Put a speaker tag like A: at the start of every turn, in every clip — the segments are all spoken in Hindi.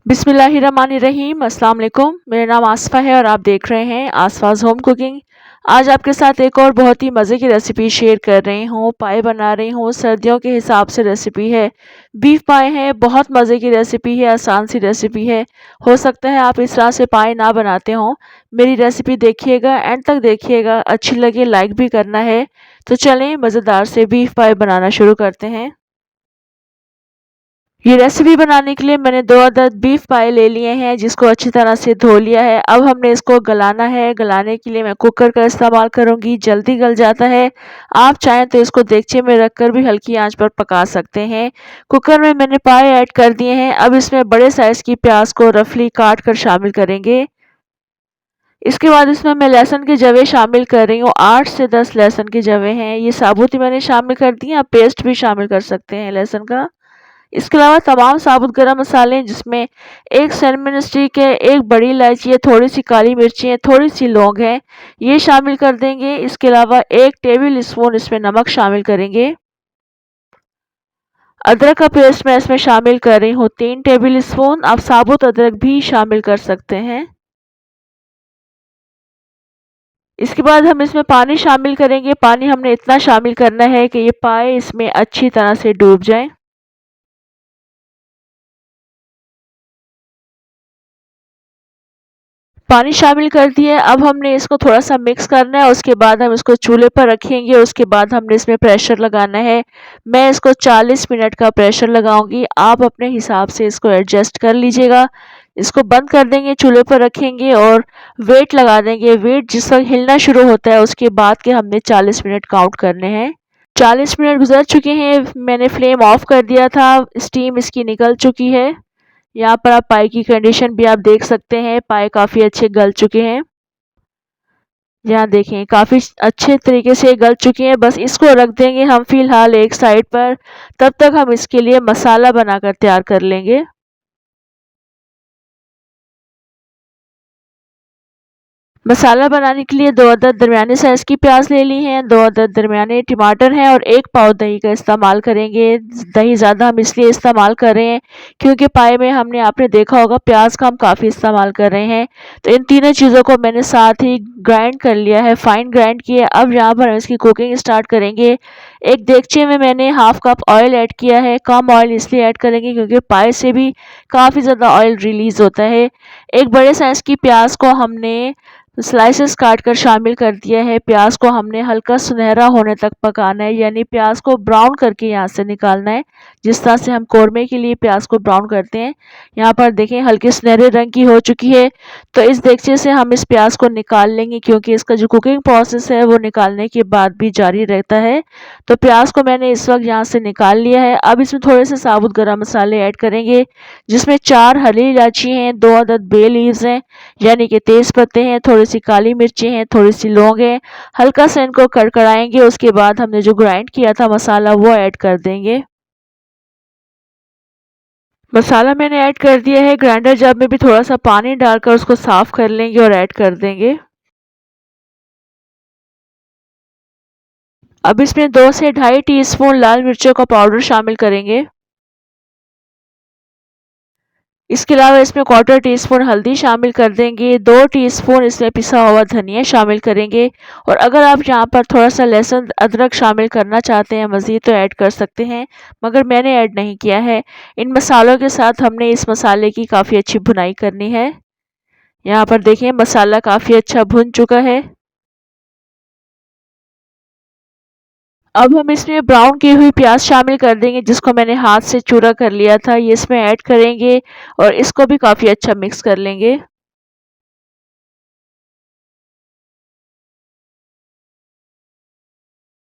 A: बिस्मिल्लाहिर्रहमानिर्रहीम अस्सलाम वालेकुम। मेरा नाम आसफ़ा है और आप देख रहे हैं आसफ़ाज़ होम कुकिंग। आज आपके साथ एक और बहुत ही मज़े की रेसिपी शेयर कर रही हूँ। पाए बना रही हूँ, सर्दियों के हिसाब से रेसिपी है। बीफ पाए हैं, बहुत मज़े की रेसिपी है, आसान सी रेसिपी है। हो सकता है आप इस तरह से पाए ना बनाते हों। मेरी रेसिपी देखिएगा, एंड तक देखिएगा, अच्छी लगे लाइक भी करना है। तो चलें मज़ेदार से बीफ पाए बनाना शुरू करते हैं। ये रेसिपी बनाने के लिए मैंने 2 अदद बीफ पाए ले लिए हैं, जिसको अच्छी तरह से धो लिया है। अब हमने इसको गलाना है। गलाने के लिए मैं कुकर का इस्तेमाल करूँगी, जल्दी गल जाता है। आप चाहें तो इसको देगचे में रखकर भी हल्की आंच पर पका सकते हैं। कुकर में मैंने पाए ऐड कर दिए हैं। अब इसमें बड़े साइज़ की प्याज़ को रफली काट कर शामिल करेंगे। इसके बाद इसमें मैं लहसुन के जवे शामिल कर रही हूँ। 8 से 10 लहसुन के जवे हैं। ये साबुत ही मैंने शामिल कर दिए, आप पेस्ट भी शामिल कर सकते हैं लहसुन का। इसके अलावा तमाम साबुत गरम मसाले, जिसमें 1 सिनेमन स्टिक है, 1 बड़ी इलायची है, थोड़ी-सी काली मिर्ची है, थोड़ी-सी लौंग है, ये शामिल कर देंगे। इसके अलावा 1 टेबल स्पून इसमें नमक शामिल करेंगे। अदरक का पेस्ट मैं इसमें शामिल कर रही हूँ 3 टेबल स्पून। आप साबुत अदरक भी शामिल कर सकते हैं। इसके बाद हम इसमें पानी शामिल करेंगे। पानी हमने इतना शामिल करना है कि ये पाए इसमें अच्छी तरह से डूब जाएँ। पानी शामिल कर दिया। अब हमने इसको थोड़ा-सा मिक्स करना है, उसके बाद हम इसको चूल्हे पर रखेंगे, उसके बाद हमने इसमें प्रेशर लगाना है। मैं इसको 40 मिनट का प्रेशर लगाऊँगी, आप अपने हिसाब से इसको एडजस्ट कर लीजिएगा। इसको बंद कर देंगे, चूल्हे पर रखेंगे और वेट लगा देंगे। वेट जिस वक़्त हिलना शुरू होता है, उसके बाद के हमने 40 मिनट काउंट करने हैं। 40 मिनट गुज़र चुके हैं, मैंने फ्लेम ऑफ कर दिया था, स्टीम इसकी निकल चुकी है। यहाँ पर आप पाई की कंडीशन भी आप देख सकते हैं, पाए काफ़ी अच्छे गल चुके हैं। यहाँ देखें काफ़ी अच्छे तरीके से गल चुके हैं। बस इसको रख देंगे हम फ़िलहाल एक साइड पर, तब तक हम इसके लिए मसाला बनाकर तैयार कर लेंगे। मसाला बनाने के लिए 2 अदद दरमियाने साइज़ की प्याज़ ले ली हैं, 2 अदद दरमियाने टमाटर हैं और 1 पाव दही का इस्तेमाल करेंगे। दही ज़्यादा हम इसलिए इस्तेमाल कर रहे हैं क्योंकि पाए में हमने आपने देखा होगा प्याज़ का हम काफ़ी इस्तेमाल कर रहे हैं। तो इन तीनों चीज़ों को मैंने साथ ही ग्राइंड कर लिया है, फ़ाइन ग्राइंड किया है। अब यहाँ पर हम इसकी कुकिंग स्टार्ट करेंगे। एक देगचे में मैंने हाफ़ कप ऑयल ऐड किया है। कम ऑयल इसलिए ऐड करेंगे क्योंकि पाए से भी काफ़ी ज़्यादा ऑयल रिलीज़ होता है। एक बड़े साइज़ की प्याज़ को हमने स्लाइसेस काट कर शामिल कर दिया है। प्याज को हमने हल्का सुनहरा होने तक पकाना है, यानी प्याज को ब्राउन करके यहाँ से निकालना है, जिस तरह से हम कौरमे के लिए प्याज को ब्राउन करते हैं। यहाँ पर देखें हल्के सुनहरे रंग की हो चुकी है। तो इस देगचे से हम इस प्याज को निकाल लेंगे क्योंकि इसका जो कुकिंग प्रोसेस है वो निकालने के बाद भी जारी रहता है। तो प्याज को मैंने इस वक्त यहाँ से निकाल लिया है। अब इसमें थोड़े से साबुत गरम मसाले ऐड करेंगे, जिसमें 4 हरी इलायची हैं, 2 अदद बे लीव्स हैं, यानी कि तेज पत्ते हैं, थोड़ी-सी काली मिर्ची हैं, थोड़ी-सी लौंग है। हल्का-सा इनको कड़कड़ाएँगे, उसके बाद हमने जो ग्राइंड किया था मसाला वो ऐड कर देंगे। मसाला मैंने ऐड कर दिया है, ग्राइंडर जार में भी थोड़ा-सा पानी डालकर उसको साफ़ कर लेंगे और ऐड कर देंगे। अब इसमें 2 से ढाई टीस्पून लाल मिर्चों का पाउडर शामिल करेंगे। इसके अलावा इसमें क्वार्टर टीस्पून हल्दी शामिल कर देंगे, 2 टीस्पून इसमें पिसा हुआ धनिया शामिल करेंगे और अगर आप यहाँ पर थोड़ा-सा लहसुन अदरक शामिल करना चाहते हैं मज़ीद तो ऐड कर सकते हैं, मगर मैंने ऐड नहीं किया है। इन मसालों के साथ हमने इस मसाले की काफ़ी अच्छी भुनाई करनी है। यहाँ पर देखिए मसाला काफ़ी अच्छा भुन चुका है। अब हम इसमें ब्राउन की हुई प्याज शामिल कर देंगे, जिसको मैंने हाथ से चूरा कर लिया था, ये इसमें ऐड करेंगे और इसको भी काफ़ी अच्छा मिक्स कर लेंगे।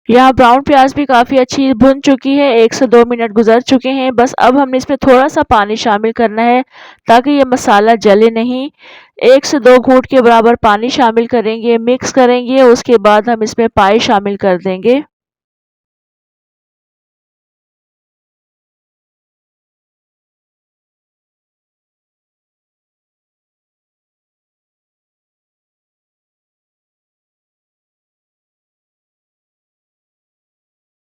A: यहाँ ब्राउन प्याज भी काफ़ी अच्छी भुन चुकी है, 1 से 2 मिनट गुजर चुके हैं। बस अब हमने इसमें थोड़ा-सा पानी शामिल करना है ताकि ये मसाला जले नहीं। 1 से 2 घूँट के बराबर पानी शामिल करेंगे, मिक्स करेंगे, उसके बाद हम इसमें पाए शामिल कर देंगे।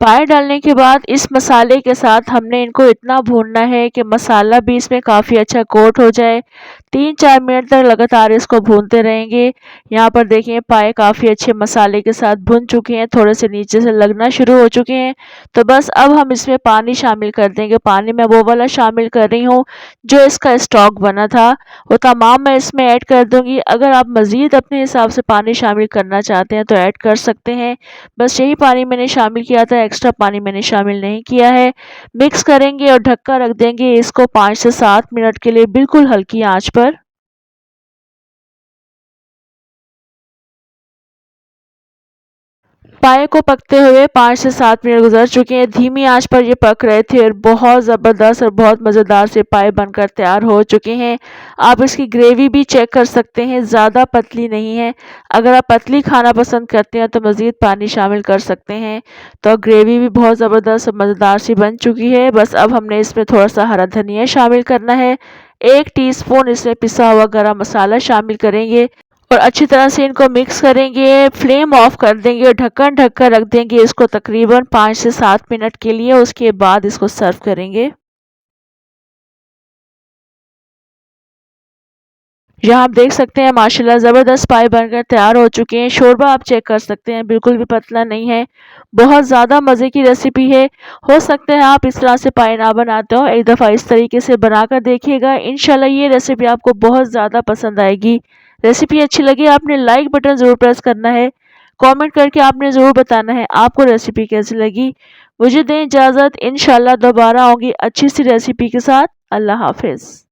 A: पाए डालने के बाद इस मसाले के साथ हमने इनको इतना भूनना है कि मसाला भी इसमें काफ़ी अच्छा कोट हो जाए। 3-4 मिनट तक लगातार इसको भूनते रहेंगे। यहाँ पर देखिए पाए काफ़ी अच्छे मसाले के साथ भुन चुके हैं, थोड़े से नीचे से लगना शुरू हो चुके हैं। तो बस अब हम इसमें पानी शामिल कर देंगे। पानी मैं वो वाला शामिल कर रही हूँ जो इसका स्टॉक बना था, वो तमाम मैं इसमें ऐड कर दूँगी। अगर आप मज़ीद अपने हिसाब से पानी शामिल करना चाहते हैं तो ऐड कर सकते हैं। बस यही पानी मैंने शामिल किया था, एक्स्ट्रा पानी मैंने शामिल नहीं किया है। मिक्स करेंगे और ढककर रख देंगे इसको 5 से 7 मिनट के लिए बिल्कुल हल्की आंच पर। पाए को पकते हुए 5 से 7 मिनट गुजर चुके हैं। धीमी आंच पर ये पक रहे थे और बहुत ज़बरदस्त और बहुत मज़ेदार से पाए बनकर तैयार हो चुके हैं। आप इसकी ग्रेवी भी चेक कर सकते हैं, ज़्यादा पतली नहीं है। अगर आप पतली खाना पसंद करते हैं तो मज़ीद पानी शामिल कर सकते हैं। तो ग्रेवी भी बहुत ज़बरदस्त और मज़ेदार सी बन चुकी है। बस अब हमने इसमें थोड़ा-सा हरा धनिया शामिल करना है। 1 टीस्पून इसमें पिसा हुआ गरम मसाला शामिल करेंगे और अच्छी तरह से इनको मिक्स करेंगे। फ्लेम ऑफ कर देंगे और ढक्कन ढक कर रख देंगे इसको तकरीबन 5 से 7 मिनट के लिए। उसके बाद इसको सर्व करेंगे। यहाँ आप देख सकते हैं माशाल्लाह ज़बरदस्त पाए बनकर तैयार हो चुके हैं। शोरबा आप चेक कर सकते हैं, बिल्कुल भी पतला नहीं है। बहुत ज़्यादा मज़े की रेसिपी है। हो सकता है आप इस तरह से पाए ना बनाते हो, एक दफ़ा इस तरीके से बनाकर देखिएगा। इंशाल्लाह ये रेसिपी आपको बहुत ज़्यादा पसंद आएगी। रेसिपी अच्छी लगी आपने लाइक बटन ज़रूर प्रेस करना है। कमेंट करके आपने ज़रूर बताना है आपको रेसिपी कैसी लगी। मुझे दें इजाज़त, इंशाल्लाह दोबारा आऊँगी अच्छी सी रेसिपी के साथ। अल्लाह हाफ़िज़।